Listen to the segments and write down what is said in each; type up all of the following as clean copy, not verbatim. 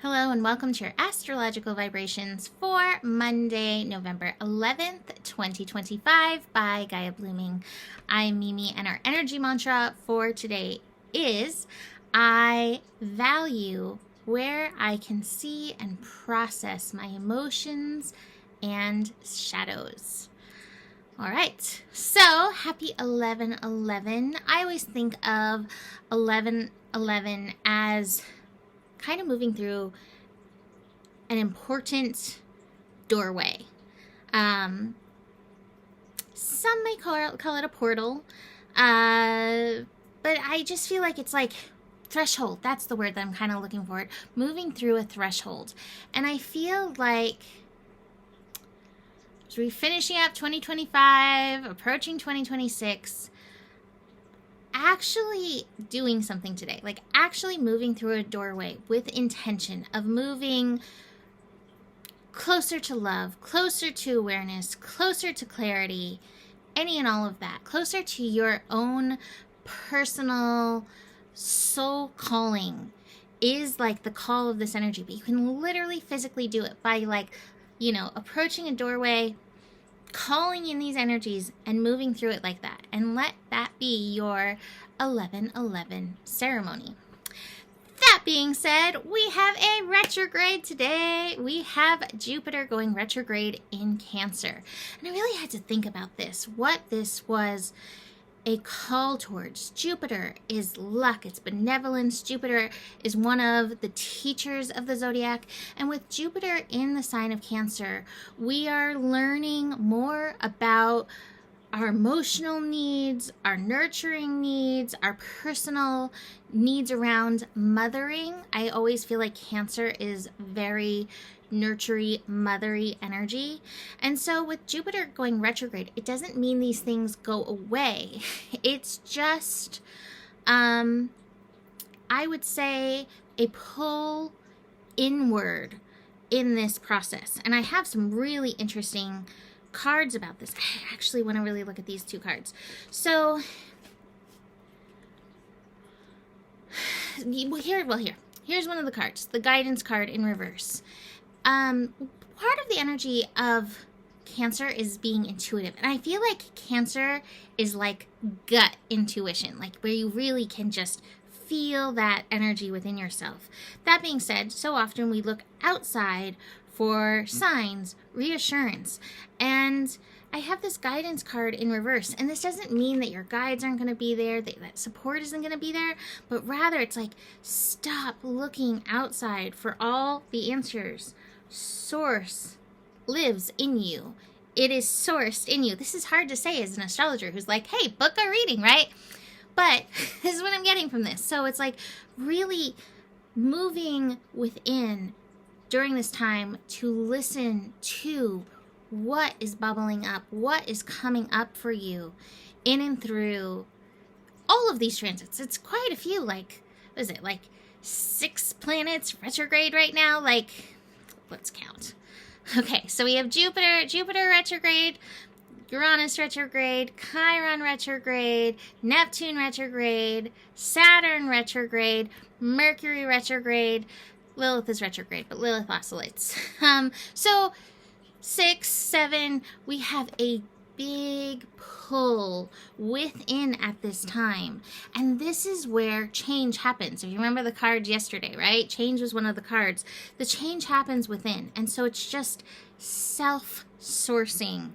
Hello and welcome to your astrological vibrations for Monday, November 11th, 2025 by Gaia Blooming. I'm Mimi and our energy mantra for today is I value where I can see and process my emotions and shadows. All right, so happy 11/11. I always think of 11/11 as kind of moving through an important doorway. Some may call it a portal, but I just feel like it's like threshold. That's the word that I'm kind of looking for. Moving through a threshold. And I feel like as we're finishing up 2025, approaching 2026, actually doing something today, like actually moving through a doorway with intention of moving closer to love, closer to awareness, closer to clarity, any and all of that, closer to your own personal soul calling is like the call of this energy. But you can literally physically do it by approaching a doorway, calling in these energies and moving through it like that, and let that be your 11/11 ceremony. That being said, we have a retrograde today. We have Jupiter going retrograde in Cancer. And I really had to think about this, what this was a call towards. Jupiter is luck, it's benevolence. Jupiter is one of the teachers of the zodiac. And with Jupiter in the sign of Cancer, we are learning more about our emotional needs, our nurturing needs, our personal needs around mothering. I always feel like Cancer is very nurturing, mothery energy. And so with Jupiter going retrograde, it doesn't mean these things go away. It's just, I would say, a pull inward in this process. And I have some really interesting cards about this. I actually want to really look at these two cards. So here's one of the cards, the guidance card in reverse. Part of the energy of Cancer is being intuitive. And I feel like Cancer is like gut intuition, like where you really can just feel that energy within yourself. That being said, so often we look outside for signs, reassurance. And I have this guidance card in reverse. And this doesn't mean that your guides aren't going to be there, that support isn't going to be there, but rather it's like, stop looking outside for all the answers. Source lives in you. It is sourced in you. This is hard to say as an astrologer who's like, hey, book a reading, right? But this is what I'm getting from this. So it's like really moving within during this time to listen to what is bubbling up, what is coming up for you in and through all of these transits. It's quite a few, like, what is it, like 6 planets retrograde right now? Like, let's count. Okay, so we have Jupiter retrograde, Uranus retrograde, Chiron retrograde, Neptune retrograde, Saturn retrograde, Mercury retrograde. Lilith is retrograde, but Lilith oscillates. So 6, 7, we have a big pull within at this time. And this is where change happens. If you remember the card yesterday, right? Change was one of the cards. The change happens within. And so it's just self-sourcing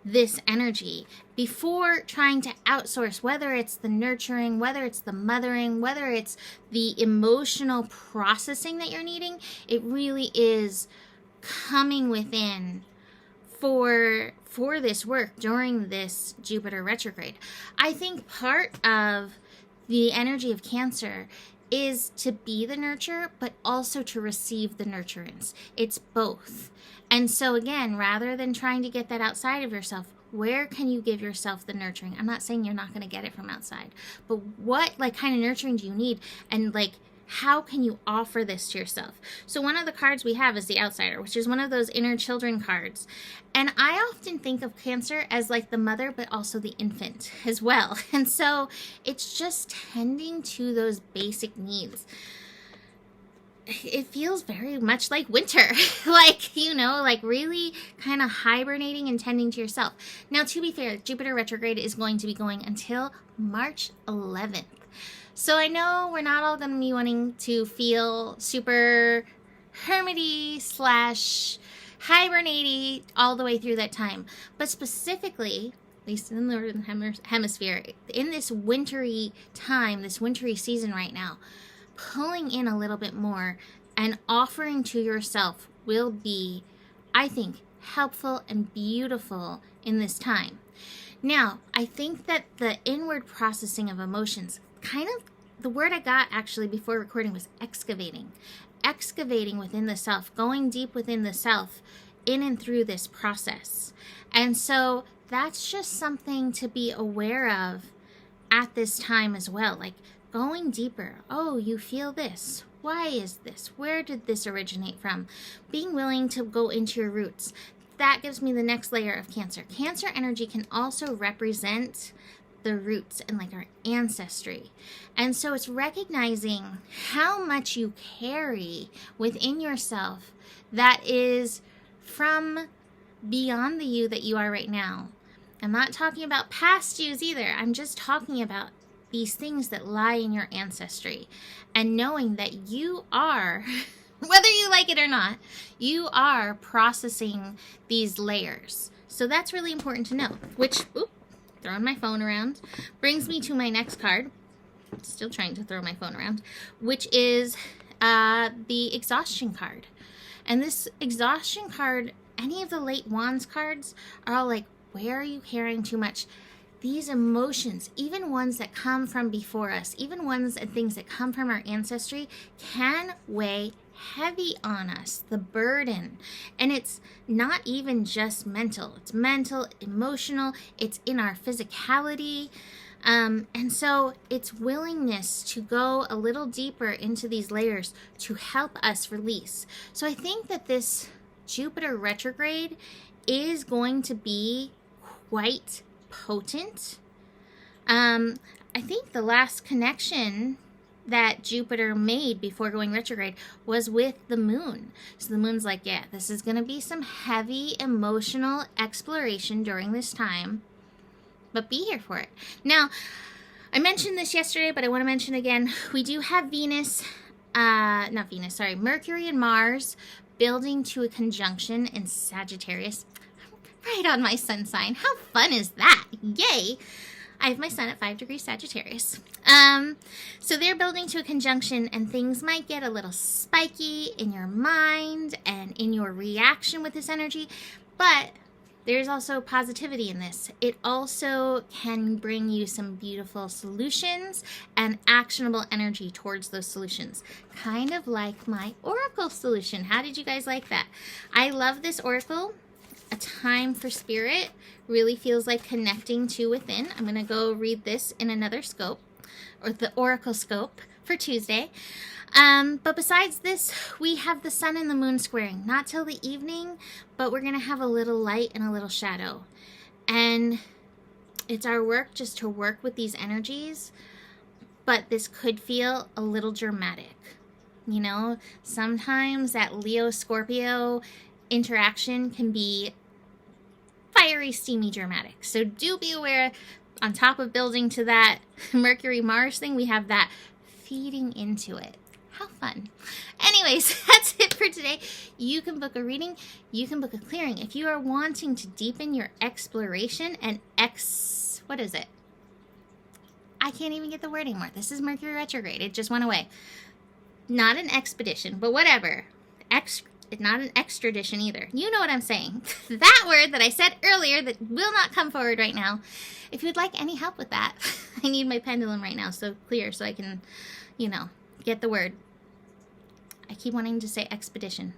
this energy before trying to outsource, whether it's the nurturing, whether it's the mothering, whether it's the emotional processing that you're needing. It really is coming within for this work during this Jupiter retrograde. I think part of the energy of Cancer is to be the nurturer, but also to receive the nurturance. It's both. And so again, rather than trying to get that outside of yourself, where can you give yourself the nurturing? I'm not saying you're not going to get it from outside, but what kind of nurturing do you need? And how can you offer this to yourself? So one of the cards we have is the Outsider, which is one of those inner children cards. And I often think of Cancer as like the mother, but also the infant as well. And so it's just tending to those basic needs. it feels very much like winter, like, you know, like really kind of hibernating and tending to yourself. Now, to be fair, Jupiter retrograde is going to be going until March 11th. So I know we're not all going to be wanting to feel super hermity / hibernate all the way through that time. But specifically, at least in the Northern Hemisphere, in this wintry time, this wintry season right now, pulling in a little bit more and offering to yourself will be, I think, helpful and beautiful in this time. Now, I think that the inward processing of emotions, kind of the word I got actually before recording was excavating. Excavating within the self, going deep within the self, in and through this process. And so that's just something to be aware of at this time as well. Like going deeper. Oh, you feel this. Why is this? Where did this originate from? Being willing to go into your roots. That gives me the next layer of Cancer. Cancer energy can also represent the roots and like our ancestry. And so it's recognizing how much you carry within yourself that is from beyond the you that you are right now. I'm not talking about past yous either. I'm just talking about these things that lie in your ancestry and knowing that you are, whether you like it or not, you are processing these layers. So that's really important to know, which, throwing my phone around, brings me to my next card. Still trying to throw my phone around, which is the exhaustion card. And this exhaustion card, any of the late wands cards are all like, where are you carrying too much? These emotions, even ones that come from before us, even ones and things that come from our ancestry, can weigh heavy on us, the burden. And it's not even just mental. It's mental, emotional, it's in our physicality. And so it's willingness to go a little deeper into these layers to help us release. So I think that this Jupiter retrograde is going to be quite potent. I think the last connection that Jupiter made before going retrograde was with the moon. So the moon's like, yeah, this is going to be some heavy emotional exploration during this time, but be here for it. Now, I mentioned this yesterday, but I want to mention again, we do have Mercury and Mars building to a conjunction in Sagittarius, right on my sun sign. How fun is that? Yay! I have my sun at 5 degrees Sagittarius. So they're building to a conjunction, and things might get a little spiky in your mind and in your reaction with this energy, but there's also positivity in this. It also can bring you some beautiful solutions and actionable energy towards those solutions. Kind of like my oracle solution. How did you guys like that? I love this oracle. A Time for Spirit really feels like connecting to within. I'm going to go read this in another scope, or the oracle scope for Tuesday. But besides this, we have the sun and the moon squaring. Not till the evening, but we're going to have a little light and a little shadow. And it's our work just to work with these energies, but this could feel a little dramatic. You know, sometimes that Leo-Scorpio interaction can be fiery, steamy, dramatic. So do be aware, on top of building to that Mercury-Mars thing, we have that feeding into it. How fun. Anyways, that's it for today. You can book a reading. You can book a clearing. If you are wanting to deepen your exploration and what is it? I can't even get the word anymore. This is Mercury retrograde. It just went away. Not an expedition, but whatever. Not an extradition either. You know what I'm saying. That word that I said earlier that will not come forward right now. If you'd like any help with that, I need my pendulum right now so clear so I can, get the word. I keep wanting to say expedition.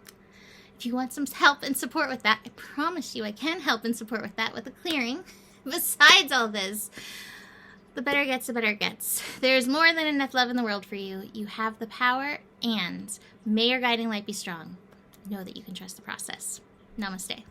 If you want some help and support with that, I promise you I can help and support with that with a clearing. Besides all this, the better it gets, the better it gets. There's more than enough love in the world for you. You have the power, and may your guiding light be strong. Know that you can trust the process. Namaste.